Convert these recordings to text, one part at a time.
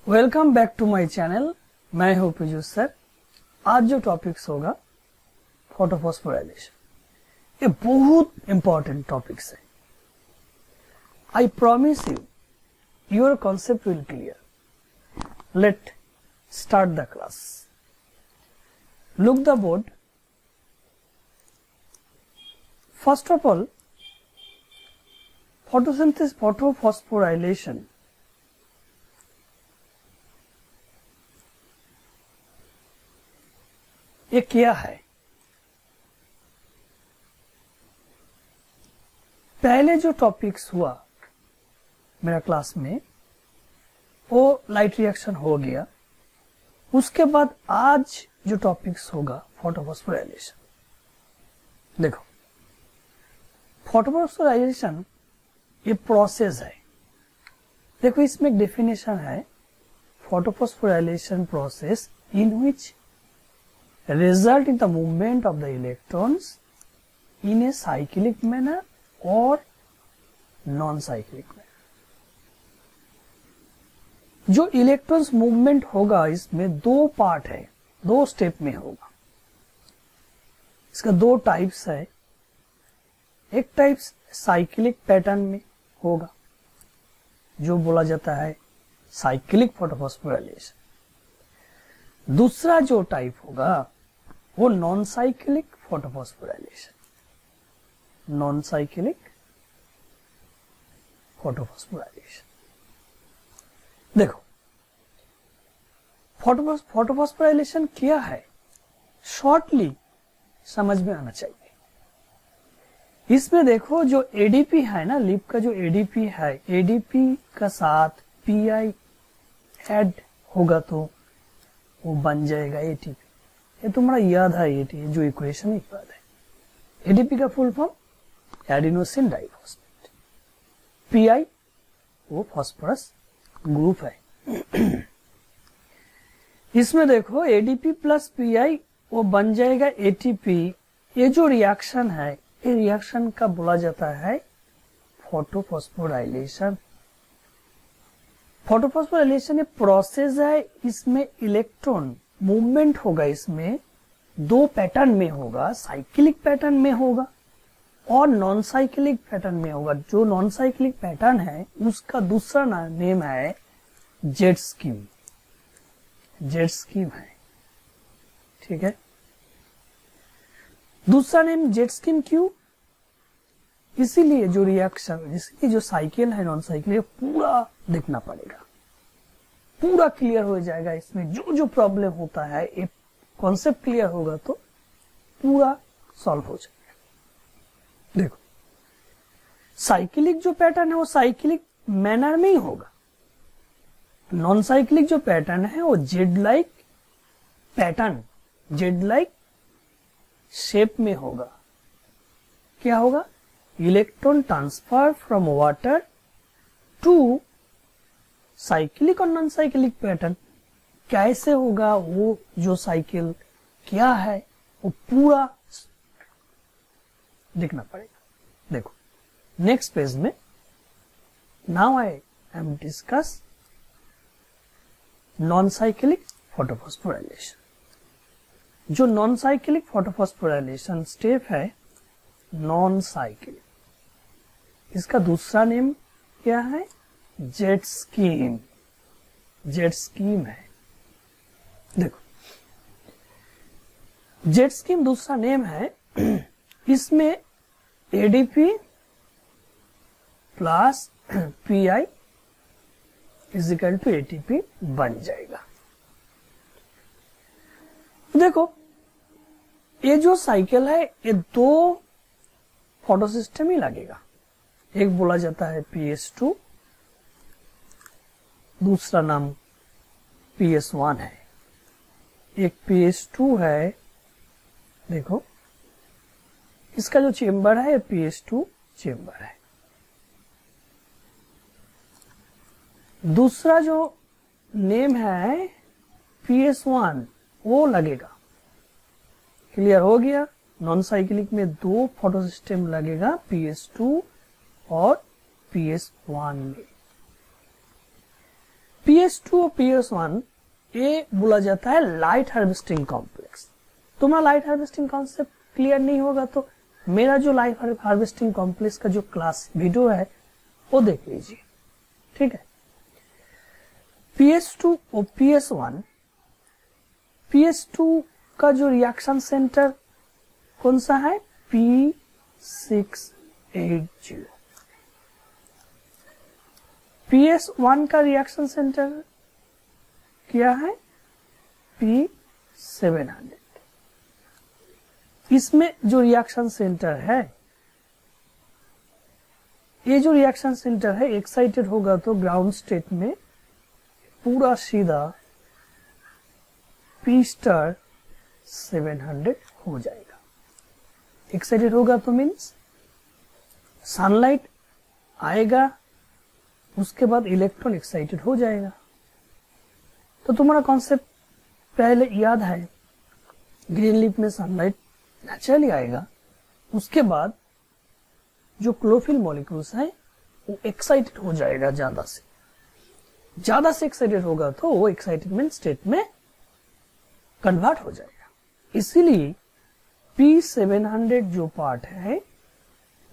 Welcome back to my channel. मैं हूं Piyush sir. आज जो टॉपिक्स होगा फोटोफॉस्फोराइलेशन, ये बहुत इंपॉर्टेंट टॉपिक्स है। I promise you your concept will clear. Let start the class. Look the board. First of all, photosynthesis photophosphorylation ये क्या है? पहले जो टॉपिक्स हुआ मेरा क्लास में वो लाइट रिएक्शन हो गया। उसके बाद आज जो टॉपिक्स होगा फोटोफॉस्फोराइलेशन। देखो, फोटोफॉस्फोराइलेशन ये प्रोसेस है। देखो, इसमें एक डेफिनेशन है, photophosphorylation process in which result in the movement of the electrons in a cyclic manner or non-cyclic manner। जो इलेक्ट्रॉन्स मूवमेंट होगा इसमें दो पार्ट है, दो स्टेप में होगा। इसका दो टाइप्स है। एक टाइप साइक्लिक पैटर्न में होगा जो बोला जाता है साइक्लिक फोटोफॉस्फोराइलेशन। दूसरा जो टाइप होगा वो non cyclic photophosphorylation. Non cyclic photophosphorylation. देखो, फोटोफॉस्फोराइलेशन क्या है, शॉर्टली समझ में आना चाहिए। इसमें देखो, जो एडीपी है ना, लिप का जो एडीपी है, एडीपी का साथ पीआई ऐड होगा तो वो बन जाएगा एटीपी। ये तुम्हारा याद है, ये जो इक्वेशन याद है। एडीपी का full form adenosine diphosphate. Pi वो फास्फोरस ग्रुप है। इसमें देखो, एडीपी प्लस पीआई वो बन जाएगा एटीपी। ये जो रिएक्शन है, ये रिएक्शन का बोला जाता है फोटोफॉस्फोराइलेशन। फोटोफॉस्फोराइलेशन एक प्रोसेस है। इसमें इलेक्ट्रॉन मूवमेंट होगा। इसमें दो पैटर्न में होगा, साइक्लिक पैटर्न में होगा और नॉन साइक्लिक पैटर्न में होगा। जो नॉन साइक्लिक पैटर्न है उसका दूसरा नेम है जेट स्कीम। जेट स्कीम है, ठीक है। दूसरा नेम जेट स्कीम क्यों? इसीलिए जो रिएक्शन, इसलिए जो साइकिल है नॉन साइकिल, पूरा देखना पड़ेगा, पूरा क्लियर हो जाएगा। इसमें जो जो प्रॉब्लम होता है, एक कॉन्सेप्ट क्लियर होगा तो पूरा सॉल्व हो जाएगा। देखो, साइक्लिक जो पैटर्न है वो साइक्लिक मैनर में ही होगा। नॉन साइक्लिक जो पैटर्न है वो Z like pattern, Z like shape में होगा। क्या होगा? Electron transfer from water to cyclic और नॉन साइक्लिक पैटर्न। कैसे होगा वो, जो साइकिल क्या है, वो पूरा देखना पड़ेगा। देखो, नेक्स्ट पेज में now I am discuss non cyclic photophosphorylation. जो नॉन साइक्लिक फोटोफॉस्फोराइलेशन स्टेप है, नॉन साइक्लिक, इसका दूसरा नेम क्या है? Jet scheme. जेट स्कीम है। देखो, जेट स्कीम दूसरा नेम है। इसमें ADP plus Pi is equal to ATP बन जाएगा। देखो, ये जो साइकिल है, ये दो फोटोसिस्टम ही लगेगा। एक बोला जाता है PS2, दूसरा नाम PS1 है। एक PS2 है। देखो, इसका जो चेंबर है PS2 चेंबर है। दूसरा जो नेम है PS1 वो लगेगा। क्लियर हो गया? नॉन साइक्लिक में दो फोटोसिस्टम लगेगा, PS2 और PS1 में। PS2 और PS1 ये बोला जाता है लाइट हार्वेस्टिंग कॉम्प्लेक्स। तुम्हारा लाइट हार्वेस्टिंग कॉन्सेप्ट क्लियर नहीं होगा तो मेरा जो लाइट हार्वेस्टिंग कॉम्प्लेक्स का जो क्लास वीडियो है वो देख लीजिए, ठीक है। PS2 और PS2 का जो रिएक्शन सेंटर कौन सा है, P680। PS1 का रिएक्शन सेंटर क्या है, P700। इसमें जो रिएक्शन सेंटर है, ये जो रिएक्शन सेंटर है एक्साइटेड होगा तो ग्राउंड स्टेट में पूरा सीधा P*700 हो जाएगा। एक्साइटेड होगा तो मीन्स सनलाइट आएगा, उसके बाद इलेक्ट्रॉन एक्साइटेड हो जाएगा। तो तुम्हारा कॉन्सेप्ट पहले याद है, ग्रीन लीफ में सनलाइट नेचुरली आएगा, उसके बाद जो क्लोरोफिल मॉलिक्यूल्स है वो एक्साइटेड हो जाएगा, ज्यादा से एक्साइटेड होगा तो वो एक्साइटमेंट स्टेट में कन्वर्ट हो जाएगा। इसीलिए P700 जो पार्ट है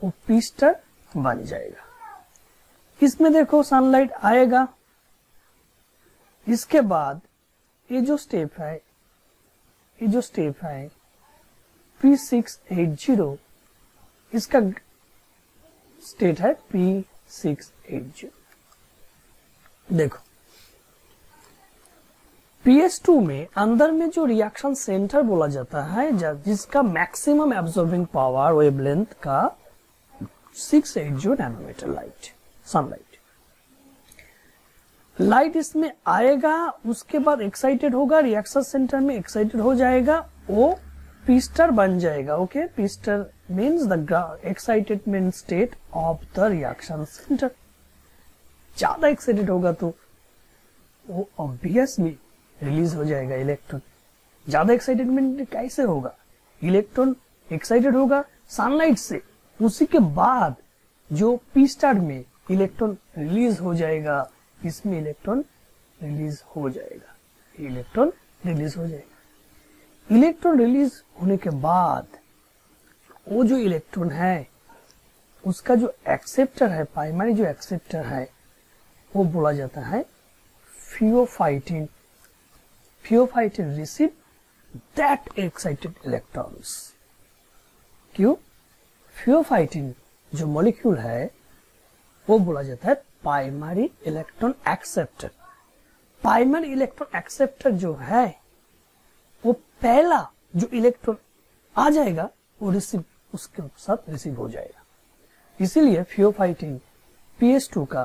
वो P* बन जाएगा। इसमें देखो सनलाइट आएगा, इसके बाद ये जो स्टेप है P680, इसका स्टेट है P680। देखो PS2 में अंदर में जो रिएक्शन सेंटर बोला जाता है, जिसका मैक्सिमम एब्जॉर्बिंग पावर वेवलेंथ का 680 नैनोमीटर लाइट इसमें आएगा, उसके बाद एक्साइटेड होगा, रिएक्शन सेंटर में एक्साइटेड हो जाएगा, वो P* बन जाएगा। Okay, P* means the excitement state of the reaction centre. ज्यादा एक्साइटेड होगा तो वो ऑब्वियसली रिलीज हो जाएगा इलेक्ट्रॉन। ज्यादा एक्साइटेडमेंट कैसे होगा, इलेक्ट्रॉन एक्साइटेड होगा सनलाइट से, उसी के बाद जो P* में इलेक्ट्रॉन रिलीज हो जाएगा, इसमें इलेक्ट्रॉन रिलीज हो जाएगा। इलेक्ट्रॉन रिलीज होने के बाद वो जो इलेक्ट्रॉन है उसका जो एक्सेप्टर है, प्राइमरी जो एक्सेप्टर है वो बोला जाता है pheophytin. Pheophytin receive that excited electrons. क्यों? फियोफाइटिन जो मॉलिक्यूल है वो बोला जाता है primary electron acceptor. Primary electron acceptor जो है वो पहला जो इलेक्ट्रॉन आ जाएगा वो उसके साथ रिसीव हो जाएगा। इसीलिए फियोफाइटिन PS2 का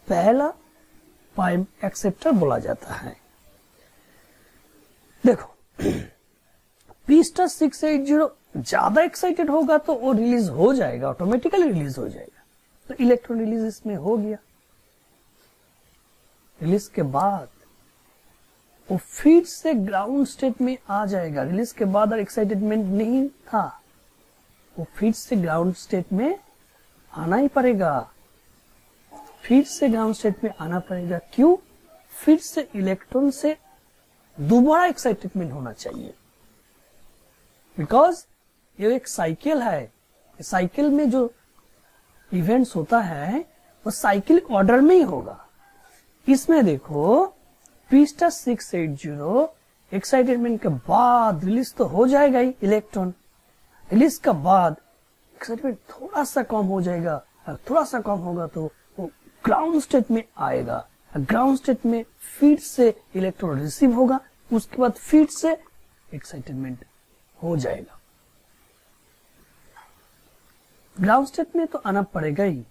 पहला प्राइम एक्सेप्टर बोला जाता है। देखो P*680 ज्यादा एक्साइटेड होगा तो वो रिलीज हो जाएगा, ऑटोमेटिकली रिलीज हो जाएगा। तो इलेक्ट्रॉन रिलीज इसमें हो गया। रिलीज के बाद वो फिर से ग्राउंड स्टेट में आ जाएगा। रिलीज के बाद और एक्साइटेडमेंट नहीं था, वो फिर से ग्राउंड स्टेट में आना ही पड़ेगा। फिर से ग्राउंड स्टेट में आना पड़ेगा। क्यों? फिर से इलेक्ट्रॉन से दोबारा एक्साइटेडमेंट होना चाहिए, बिकॉज ये एक साइकिल है। साइकिल में जो इवेंट्स होता है वो साइकिल ऑर्डर में ही होगा। इसमें देखो P*680 एक्साइटेडमेंट के बाद रिलीज तो हो जाएगा ही इलेक्ट्रॉन। रिलीज के बाद एक्साइटमेंट थोड़ा सा कम हो जाएगा, और थोड़ा सा कम होगा तो वो ग्राउंड स्टेट में आएगा। ग्राउंड स्टेट में फिर से इलेक्ट्रॉन रिसीव होगा, उसके बाद फिर से एक्साइटमेंट हो जाएगा। ग्राउंड स्टेट में तो आना पड़ेगा ही,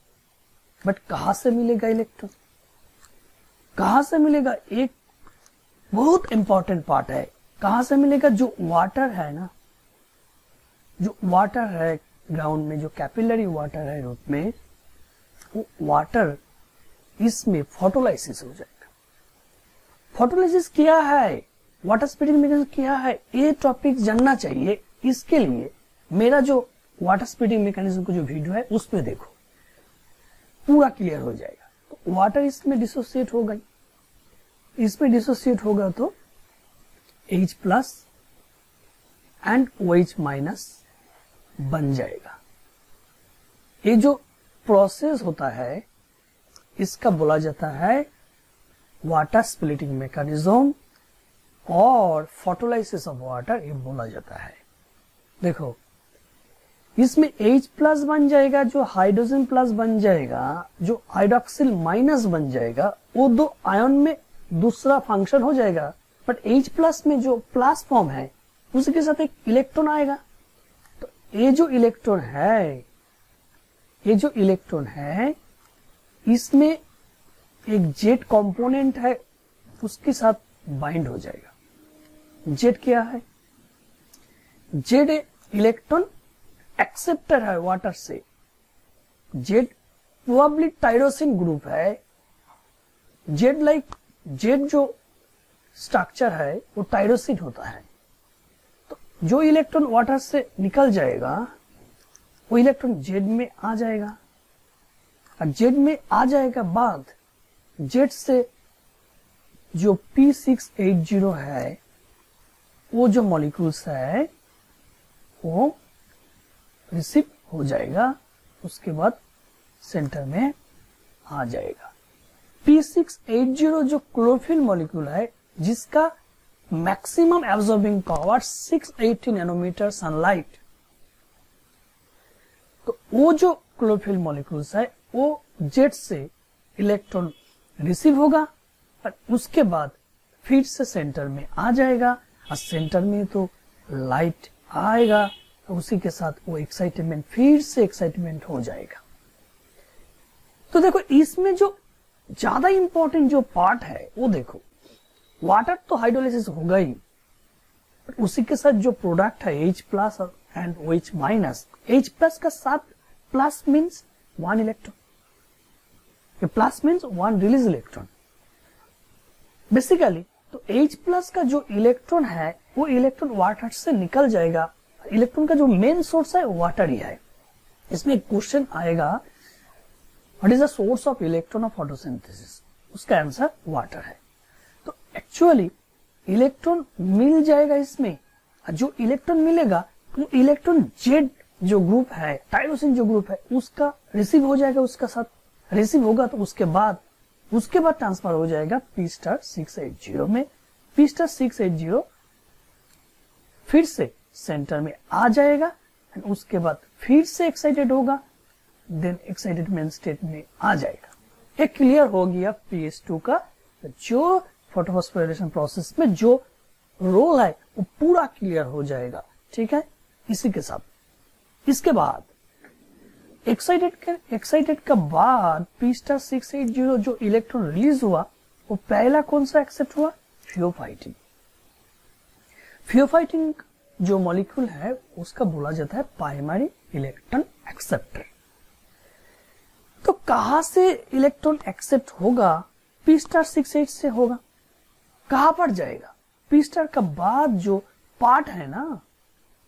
बट कहां से मिलेगा इलेक्ट्रॉन? कहां से मिलेगा? एक बहुत इंपॉर्टेंट पार्ट है। कहां से मिलेगा? जो वाटर है ना, जो वाटर है ग्राउंड में, जो कैपिलरी वाटर है रूट में, वो वाटर इसमें फोटोलाइसिस हो जाएगा। फोटोलाइसिस क्या है, वाटर स्प्लिटिंग मैकेनिज्म क्या है, ये टॉपिक जानना चाहिए। इसके लिए मेरा जो वाटर स्प्लिटिंग मैकेनिज्म का जो वीडियो है उसमें देखो, पूरा क्लियर हो जाएगा। तो वाटर इसमें डिसोसिएट हो गई, इसमें डिसोसिएट होगा तो H plus and OH minus बन जाएगा। ये जो प्रोसेस होता है इसका बोला जाता है वाटर स्प्लिटिंग मैकेनिज्म और फोटोलाइसिस ऑफ वाटर, ये बोला जाता है। देखो इसमें H प्लस बन जाएगा, जो हाइड्रोजन प्लस बन जाएगा, जो हाइड्रोक्सिल माइनस बन जाएगा, वो दो आयन में दूसरा फंक्शन हो जाएगा। बट H प्लस में जो प्लस फॉर्म है उसके साथ एक इलेक्ट्रॉन आएगा। तो ये जो इलेक्ट्रॉन है इसमें एक जेड कंपोनेंट है, उसके साथ बाइंड हो जाएगा। जेड क्या है? जेड इलेक्ट्रॉन एक्सेप्टर है वाटर से। जेड प्रोबेबली टायरोसिन ग्रुप है। जेड जो स्ट्रक्चर है वो टायरोसिन होता है। तो जो इलेक्ट्रॉन वाटर से निकल जाएगा वो इलेक्ट्रॉन जेड में आ जाएगा, और जेड में आ जाएगा बाद जेड से जो P6H0 है वो जो मॉलिक्यूल्स है वो रिसीव हो जाएगा, उसके बाद सेंटर में आ जाएगा। P6H0 जो क्लोरोफिल मॉलिक्यूल है जिसका maximum absorbing power 680 nanometre sunlight, तो वो जो क्लोरोफिल मॉलिक्यूल्स है वो जेड से इलेक्ट्रॉन रिसीव होगा और उसके बाद फिर से सेंटर में आ जाएगा, और सेंटर में तो लाइट आएगा, तो उसी के साथ वो एक्साइटमेंट फिर से एक्साइटमेंट हो जाएगा। तो देखो इसमें जो ज्यादा इंपॉर्टेंट जो पार्ट है वो देखो, वाटर तो हाइड्रोलाइसिस होगा ही, उसी के साथ जो प्रोडक्ट है H plus and OH minus, H plus का साथ plus means 1 electron, plus means 1 release electron basically. तो H प्लस का जो इलेक्ट्रॉन है वो इलेक्ट्रॉन वाटर से निकल जाएगा। इलेक्ट्रॉन का जो मेन सोर्स है वाटर ही है। इसमें एक क्वेश्चन आएगा, what is the source of electron of photosynthesis? उसका आंसर वाटर है। तो एक्चुअली इलेक्ट्रॉन मिल जाएगा इसमें, जो इलेक्ट्रॉन मिलेगा वो इलेक्ट्रॉन जेड जो ग्रुप है, टायरोसिन जो ग्रुप है, उसका रिसीव हो जाएगा, उसका साथ रिसीव होगा तो उसके बाद ट्रांसफर हो जाएगा P6H0 में। P6H0 फिर से सेंटर में आ जाएगा और उसके बाद फिर से एक्साइटेड होगा, देन एक्साइटेड स्टेट में आ जाएगा। ये क्लियर हो गया PS2 का जो फोटोफॉस्फोराइलेशन प्रोसेस में जो रोल है वो पूरा क्लियर हो जाएगा। ठीक है, इसी के साथ इसके बाद एक्साइटेड का बाद P6H0 जो इलेक्ट्रॉन रिलीज हुआ वो पहला कौन सा एक्सेप्ट हुआ? थियोफाइटिन। थियोफाइटिन जो मॉलिक्यूल है उसका बोला जाता है प्राइमरी इलेक्ट्रॉन एक्सेप्टर। तो कहां से इलेक्ट्रॉन एक्सेप्ट होगा? P6H से होगा। कहां पर जाएगा? P का बाद जो पार्ट है ना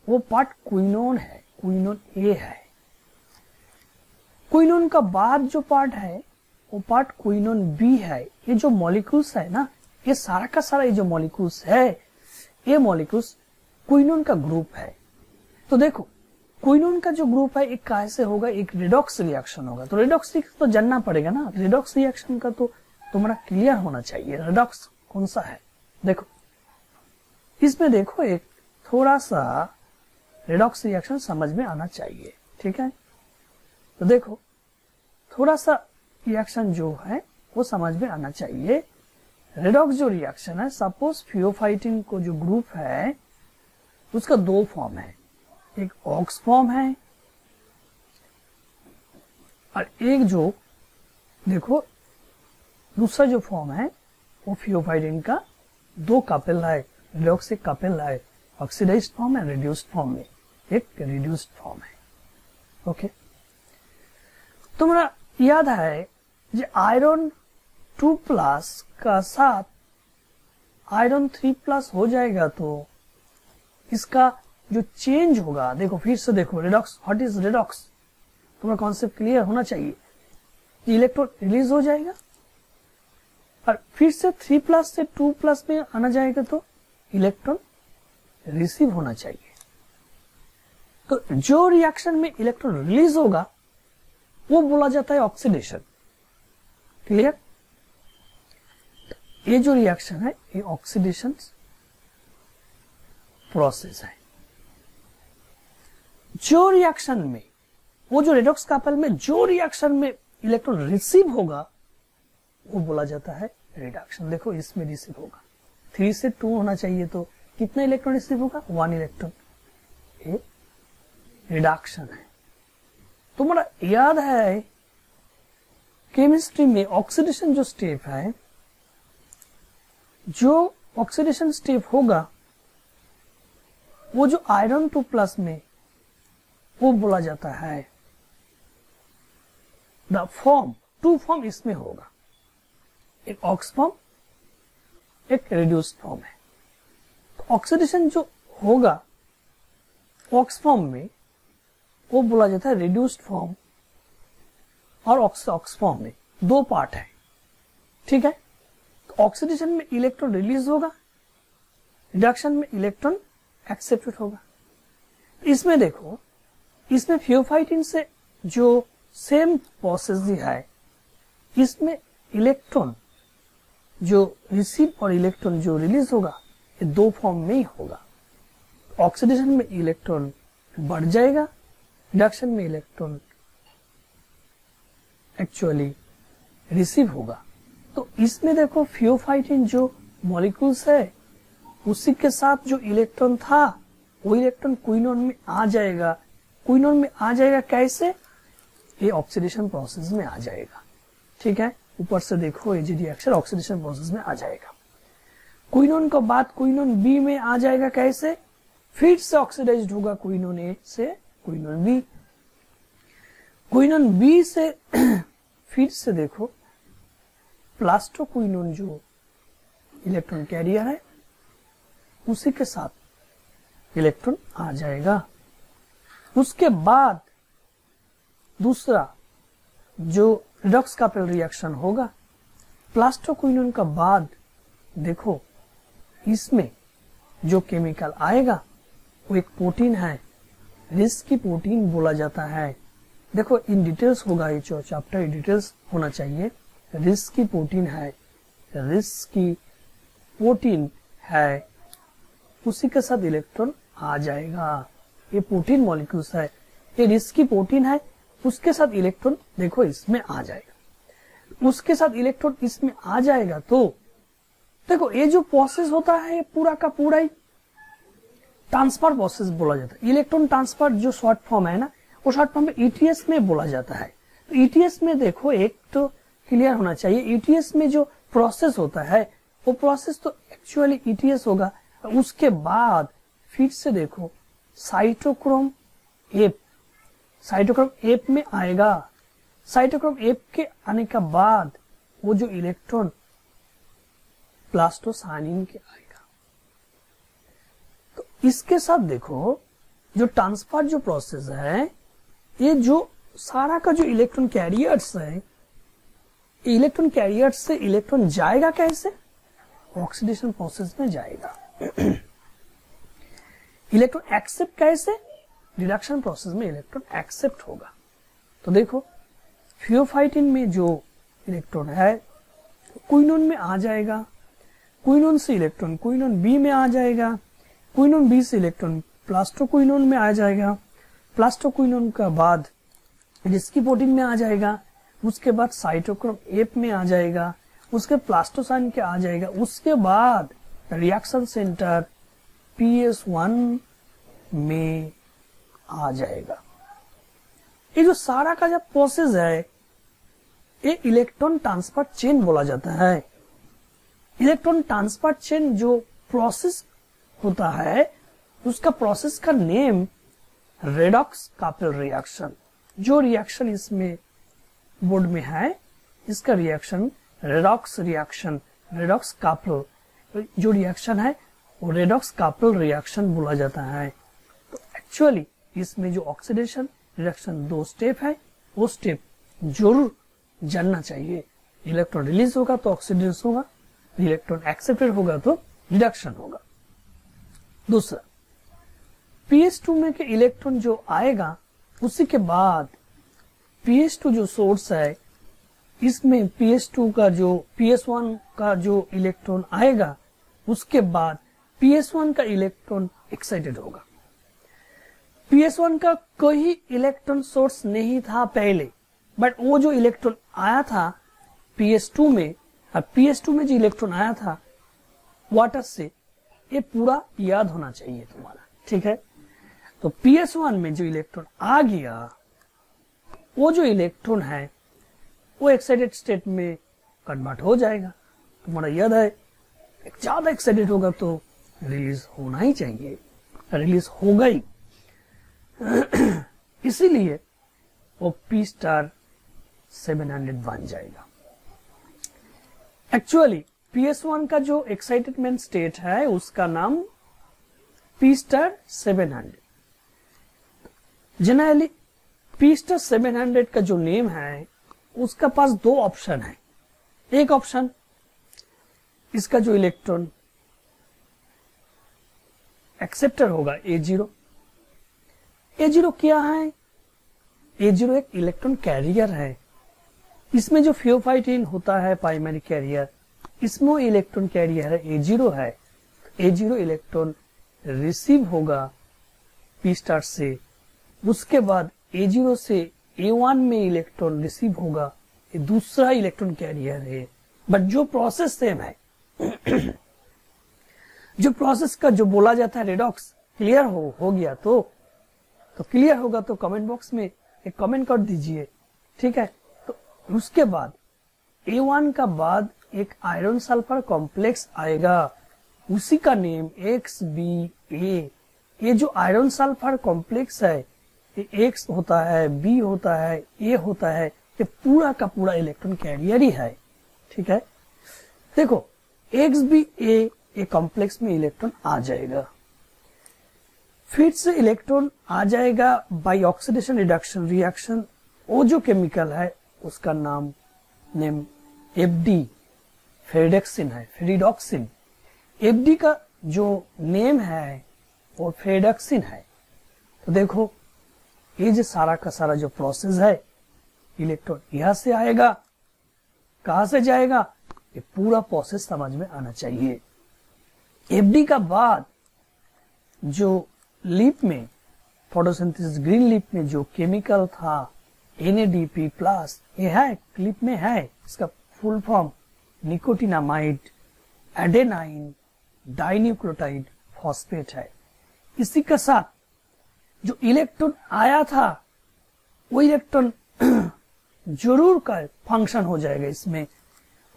वो पार्ट क्विनोन है, क्विनोन A है। क्विनोन का बाद जो पार्ट है वो पार्ट क्विनोन B है। ये जो मॉलिक्यूल्स है ना, ये सारा का सारा ये जो मॉलिक्यूल्स है, ये मॉलिक्यूल्स क्विनोन का ग्रुप है। तो देखो क्विनोन का जो ग्रुप है एक कैसे होगा? एक रिडॉक्स रिएक्शन होगा। तो रिडॉक्स तो जानना पड़ेगा ना, रिडॉक्स रिएक्शन का तो तुम्हारा क्लियर होना चाहिए। रिडॉक्स कौन सा है? देखो इसमें देखो एक थोड़ा सा रिडॉक्स रिएक्शन समझ में आना चाहिए। ठीक है, तो देखो थोड़ा सा रिएक्शन जो है वो समझ में आना चाहिए। रिडॉक्स जो रिएक्शन है, सपोज थियोफाइटिन को जो ग्रुप है उसका दो फॉर्म है, एक ऑक्स फॉर्म है और एक जो देखो दूसरा जो फॉर्म है वो थियोफाइटिन का दो कपल है, रिडॉक्स एक कपल है, ऑक्सीडाइज्ड फॉर्म है, रिड्यूस्ड फॉर्म में एक रिड्यूस्ड फॉर्म है। ओके, तुम्हारा याद है जो आयरन 2+ का साथ आयरन 3+ हो जाएगा तो इसका जो चेंज होगा, देखो फिर से देखो रिडॉक्स, व्हाट इज रिडॉक्स? तुम्हारा कॉन्सेप्ट क्लियर होना चाहिए। इलेक्ट्रॉन रिलीज हो जाएगा और फिर से 3+ से 2+ में आना जाएगा तो इलेक्ट्रॉन रिसीव होना चाहिए। तो जो रिएक्शन में इलेक्ट्रॉन रिलीज होगा वो बोला जाता है ऑक्सीडेशन। क्लियर? ये जो रिएक्शन है ये ऑक्सीडेशन प्रोसेस है। जो रिएक्शन में, वो जो रेडॉक्स कपल में जो रिएक्शन में इलेक्ट्रॉन रिसीव होगा वो बोला जाता है रिडक्शन। देखो इसमें रिसीव होगा, 3 से 2 होना चाहिए तो कितना इलेक्ट्रॉन रिसीव होगा? 1 इलेक्ट्रॉन। ये रिडक्शन है। तुम्हारा याद है केमिस्ट्री में ऑक्सीडेशन जो स्टेप है, जो ऑक्सीडेशन स्टेप होगा वो जो आयरन 2+ में वो बोला जाता है द फॉर्म, 2 फॉर्म इसमें होगा, एक ऑक्स फॉर्म, एक रिड्यूस्ड फॉर्म है। तो ऑक्सीडेशन जो होगा ऑक्स फॉर्म में वो बोला जाता है रिड्यूस्ड फॉर्म, और ऑक्स फॉर्म में 2 पार्ट है। ठीक है? तो ऑक्सीडेशन में इलेक्ट्रॉन रिलीज होगा, रिडक्शन में इलेक्ट्रॉन एक्सेप्टेड होगा। इसमें देखो, इसमें थियोफाइटिन से जो सेम प्रोसेस है, इसमें इलेक्ट्रॉन जो रिसीव और इलेक्ट्रॉन जो रिलीज होगा ये 2 फॉर्म में ही होगा। ऑक्सीडेशन में इलेक्ट्रॉन बढ़ जाएगा, रिडक्शन में इलेक्ट्रॉन एक्चुअली रिसीव होगा। तो इसमें देखो थियोफाइटिन जो मॉलिक्यूल्स है उसी के साथ जो इलेक्ट्रॉन था वो इलेक्ट्रॉन क्विनोन में आ जाएगा। क्विनोन में आ जाएगा कैसे? ये ऑक्सीडेशन प्रोसेस में आ जाएगा। ठीक है? ऊपर से देखो ये रिएक्शन ऑक्सीडेशन प्रोसेस में आ जाएगा। क्विनोन के बाद क्विनोन बी में आ जाएगा कैसे? फिर से ऑक्सीडाइज्ड होगा क्विनोन ए से क्विनोन बी। क्विनोन बी से फिर से देखो प्लास्टोक्विनोन जो इलेक्ट्रॉन कैरियर है उसी के साथ इलेक्ट्रॉन आ जाएगा। उसके बाद दूसरा जो रिडॉक्स कपल रिएक्शन होगा, प्लास्टोक्विनोन का बाद देखो इसमें जो केमिकल आएगा वो एक प्रोटीन है, रिस्की प्रोटीन बोला जाता है। देखो इन डिटेल्स होगा, ये जो चैप्टर डिटेल्स होना चाहिए। रिस्की प्रोटीन है, रिस्की प्रोटीन है, उसी के साथ इलेक्ट्रॉन आ जाएगा। ये प्रोटीन मॉलिक्यूल्स है, ये रिस्की प्रोटीन है, उसके साथ इलेक्ट्रॉन देखो इसमें आ जाएगा। उसके साथ इलेक्ट्रॉन इसमें आ जाएगा तो देखो ये जो प्रोसेस होता है ये पूरा का पूरा ही ट्रांसफर प्रोसेस बोला जाता है। इलेक्ट्रॉन ट्रांसफर जो शॉर्ट फॉर्म है ना, वो शॉर्ट फॉर्म में ईटीएस में बोला जाता है। तो ईटीएस में देखो एक तो क्लियर होना चाहिए, ईटीएस में जो प्रोसेस होता है वो प्रोसेस तो एक्चुअली ईटीएस होगा। उसके बाद फिर से देखो साइटोक्रोम एप, साइटोक्रोम एप में आएगा। साइटोक्रोम एप के आने के बाद वो जो इलेक्ट्रॉन प्लास्टोसाइनिन के आएगा। तो इसके साथ देखो जो ट्रांसफर जो प्रोसेस है, ये जो सारा का जो इलेक्ट्रॉन कैरियर्स है, इलेक्ट्रॉन कैरियर्स से इलेक्ट्रॉन जाएगा कैसे? ऑक्सीडेशन प्रोसेस में जाएगा। इलेक्ट्रॉन एक्सेप्ट कैसे? रिडक्शन प्रोसेस में इलेक्ट्रॉन एक्सेप्ट होगा। तो देखो थियोफाइटिन में जो इलेक्ट्रॉन है क्विनोन में आ जाएगा, क्विनोन से इलेक्ट्रॉन क्विनोन बी में आ जाएगा, क्विनोन बी से इलेक्ट्रॉन प्लास्टोक्विनोन में आ जाएगा, प्लास्टोक्विनोन का बाद रिस्की प्रोटीन में आ जाएगा, उसके बाद साइटोक्रोम एप में आ जाएगा, उसके प्लास्टोसाइन के आ जाएगा, उसके बाद रिएक्शन सेंटर PS1 में आ जाएगा। ये जो सारा का जब प्रोसेस है ये इलेक्ट्रॉन ट्रांसफर चेन बोला जाता है। इलेक्ट्रॉन ट्रांसफर चेन जो प्रोसेस होता है उसका प्रोसेस का नेम रेडॉक्स कपल रिएक्शन। जो रिएक्शन इसमें बोर्ड में है इसका reaction redox reaction, redox couple जो रिएक्शन है वो रेडॉक्स कपल रिएक्शन बोला जाता है। तो एक्चुअली इसमें जो ऑक्सीडेशन रिएक्शन 2 स्टेप है वो स्टेप जरूर जानना चाहिए। इलेक्ट्रॉन रिलीज होगा तो ऑक्सीडेशन होगा, इलेक्ट्रॉन एक्सेप्टेड होगा तो रिडक्शन होगा। दूसरा, pH2 में के इलेक्ट्रॉन जो आएगा उसी के बाद pH2 जो सोर्स है इसमें pH2 का जो pS1 का जो इलेक्ट्रॉन आएगा उसके बाद pS1 का इलेक्ट्रॉन एक्साइटेड होगा। pS1 का कोई इलेक्ट्रॉन सोर्स नहीं था पहले, बट वो जो इलेक्ट्रॉन आया था pS2 में, और pS2 में जो इलेक्ट्रॉन आया था वाटर से, ये पूरा याद होना चाहिए तुम्हारा, ठीक है। तो pS1 में जो इलेक्ट्रॉन आ गया वो जो इलेक्ट्रॉन है वो एक्साइटेड स्टेट में कन्वर्ट हो जाएगा। तुम्हारा याद है ज्यादा एक्साइटेड होगा तो रिलीज होना ही चाहिए, रिलीज होगा ही। इसीलिए वो P स्टार 700 बन जाएगा। एक्चुअली PS1 का जो एक्साइटेडमेंट स्टेट है उसका नाम P star 700। Generally P star 700 का जो नेम है उसका पास दो ऑप्शन है। एक ऑप्शन, इसका जो इलेक्ट्रॉन एक्सेप्टर होगा A0। A0 क्या है? A0 एक इलेक्ट्रॉन कैरियर है। इसमें जो थियोफाइटिन होता है प्राइमरी कैरियर, इसमें वो इलेक्ट्रॉन कैरियर है A0 है। A0 इलेक्ट्रॉन रिसीव होगा P स्टार से, उसके बाद A0 से A1 में इलेक्ट्रॉन रिसीव होगा, ये दूसरा इलेक्ट्रॉन कैरियर है। बट जो प्रोसेस सेम है जो प्रोसेस का जो बोला जाता है रेडॉक्स, क्लियर हो गया तो क्लियर होगा तो कमेंट बॉक्स में एक कमेंट कर दीजिए, ठीक है। तो उसके बाद A1 का बाद एक आयरन सल्फर कॉम्प्लेक्स आएगा, उसी का नेम XBA। ये जो आयरन सल्फर कॉम्प्लेक्स है ये X होता है, B होता है, A होता है, ये पूरा का पूरा इलेक्ट्रॉन कैरियर ही है, ठीक है। देखो XBA ये कॉम्प्लेक्स में इलेक्ट्रॉन आ जाएगा, फिर से इलेक्ट्रॉन आ जाएगा बाय ऑक्सीडेशन रिडक्शन रिएक्शन। वो जो केमिकल है उसका नेम FD फेरिडक्सिन है, फेरिडॉक्सिन। FD का जो नेम है वो फेरिडक्सिन है। तो देखो ये जो सारा का सारा जो प्रोसेस है, इलेक्ट्रॉन यहां से आएगा, कहां से जाएगा, ये पूरा प्रोसेस समझ में आना चाहिए। FD का बाद जो लीप में फोटोसिंथेसिस ग्रीन लीप में जो केमिकल था NADP प्लस, ये है लीप में है, इसका full form nicotinamide adenine dinucleotide phosphate है। इसी के साथ जो इलेक्ट्रॉन आया था वो इलेक्ट्रॉन जरूर का फंक्शन हो जाएगा इसमें।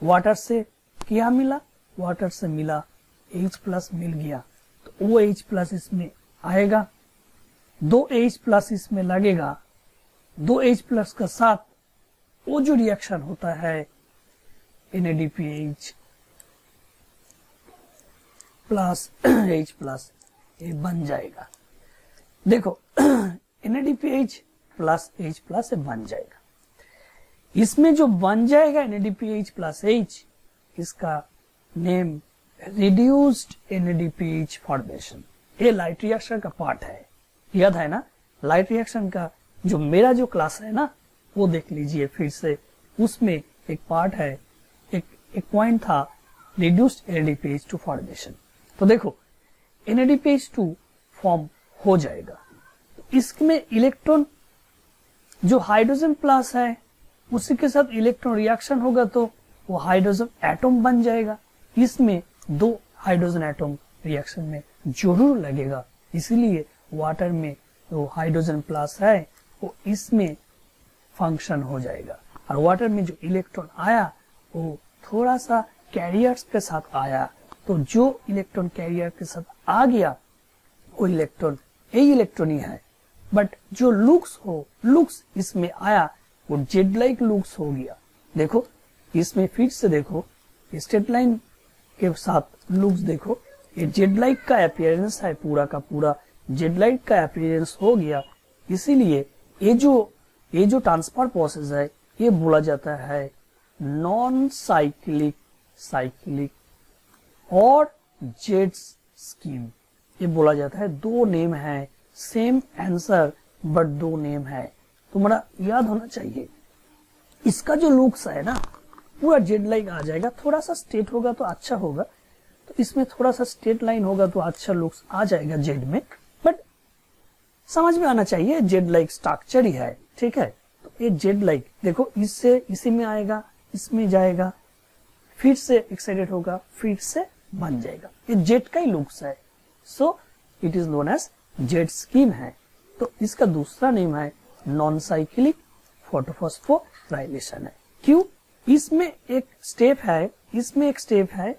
वाटर से क्या मिला, वाटर से मिला H प्लस मिल गया, तो वो H प्लस इसमें आएगा, 2 H प्लस इसमें लगेगा, 2 H प्लस का साथ वो जो रिएक्शन होता है NADPH प्लस H प्लस ये बन जाएगा। देखो NADPH प्लस H प्लस ये बन जाएगा। इसमें जो बन जाएगा NADPH प्लस H, इसका नेम रिड्यूस्ड NADPH फॉर्मेशन। ये लाइट रिएक्शन का पार्ट है, याद है ना। लाइट रिएक्शन का जो मेरा जो क्लास है ना वो देख लीजिए फिर से, उसमें एक पार्ट है, एक पॉइंट था रिड्यूस्ड NADPH2 फॉर्मेशन। तो देखो NADPH2 फॉर्म हो जाएगा, इसमें इलेक्ट्रॉन जो हाइड्रोजन प्लस है उसी के साथ इलेक्ट्रॉन रिएक्शन होगा तो वो हाइड्रोजन एटम बन जाएगा। इसमें 2 हाइड्रोजन एटम रिएक्शन में जरूर लगेगा, इसीलिए वाटर में जो हाइड्रोजन प्लस है वो इसमें फंक्शन हो जाएगा। और वाटर में जो इलेक्ट्रॉन आया वो थोड़ा सा कैरियर्स के साथ आया, तो जो इलेक्ट्रॉन कैरियर के साथ आ गया वो इलेक्ट्रॉन यही इलेक्ट्रॉन ही है। बट जो लुक्स इसमें आया वो जेड लाइक लुक्स हो गया। देखो इसमें फिर से देखो स्ट्रेट लाइन के साथ लुक्स, देखो ये जेड लाइक का अपीयरेंस है, पूरा का पूरा जेड लाइक का अपीयरेंस हो गया। इसीलिए ये जो ट्रांसफर प्रोसेस है ये बोला जाता है नॉन साइक्लिक, साइक्लिक और जेड स्कीम। ये बोला जाता है दो नेम है, सेम आंसर बट दो नेम है। तुम्हारा याद होना चाहिए इसका जो लुक्स है ना पूरा जेड लाइक आ जाएगा, थोड़ा सा स्टेट होगा तो अच्छा होगा, तो इसमें थोड़ा सा स्टेट लाइन होगा तो अच्छा लुक्स आ जाएगा जेड में, बट समझ में आना चाहिए जेड लाइक स्ट्रक्चर ही है, ठीक है। तो ये जेड लाइक देखो, इससे इसी में आएगा, इसमें जाएगा, फिर से एक्साइटेड होगा, फिर से बन जाएगा, ये जेड का ही लुक्स है। So it is known as Z scheme है। तो इसका दूसरा नेम है नॉन साइक्लिक फोटोफॉस्फोराइलेशन है। क्यों? इसमें एक स्टेप है, इसमें एक स्टेप है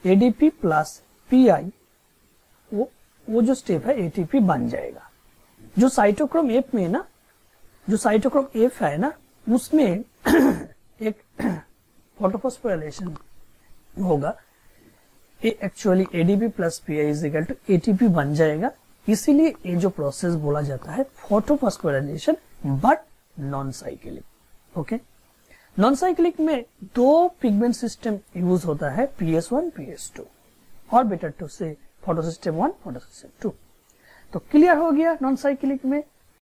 एडीपी प्लस पीआई, वो जो स्टेप है एटीपी बन जाएगा। जो साइटोक्रोम एफ में ना, जो साइटोक्रोम एफ है ना, उसमें एक फोटोफॉस्फोराइलेशन होगा, ये actually ADP plus Pi is equal to ATP बन जाएगा। इसीलिए ये जो प्रोसेस बोला जाता है photophosphorylation but non cyclic. Okay, non cyclic में दो पिगमेंट सिस्टम यूज होता है, PS1 PS2, और बेटर टू से फोटो सिस्टम 1 फोटो सिस्टम 2। तो क्लियर हो गया नॉन साइक्लिक में